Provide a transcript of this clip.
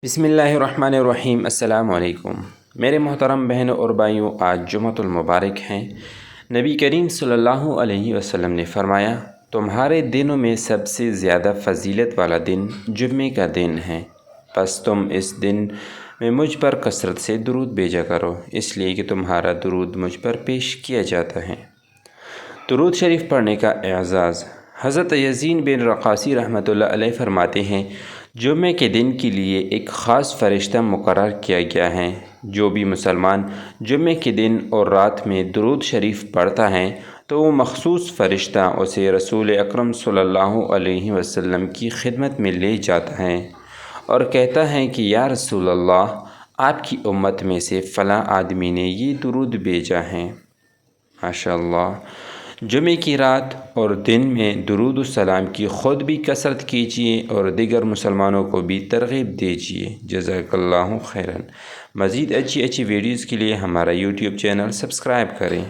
بسم اللہ الرحمن الرحیم۔ السلام علیکم میرے محترم بہنوں اور بھائیوں، آج جمعۃ المبارک ہیں۔ نبی کریم صلی اللہ علیہ وسلم نے فرمایا، تمہارے دنوں میں سب سے زیادہ فضیلت والا دن جمعے کا دن ہے، پس تم اس دن میں مجھ پر کثرت سے درود بھیجا کرو، اس لیے کہ تمہارا درود مجھ پر پیش کیا جاتا ہے۔ درود شریف پڑھنے کا اعزاز۔ حضرت یزید بن رقاصی رحمۃ اللہ علیہ فرماتے ہیں، جمعے کے دن کے لیے ایک خاص فرشتہ مقرر کیا گیا ہے۔ جو بھی مسلمان جمعے کے دن اور رات میں درود شریف پڑھتا ہے تو وہ مخصوص فرشتہ اسے رسول اکرم صلی اللہ علیہ وسلم کی خدمت میں لے جاتا ہے اور کہتا ہے کہ یا رسول اللہ، آپ کی امت میں سے فلاں آدمی نے یہ درود بھیجا ہے۔ ماشاءاللہ۔ جمعے کی رات اور دن میں درود السلام کی خود بھی کثرت کیجیے اور دیگر مسلمانوں کو بھی ترغیب دیجیے۔ جزاک اللہ خیراً۔ مزید اچھی ویڈیوز کے لیے ہمارا یوٹیوب چینل سبسکرائب کریں۔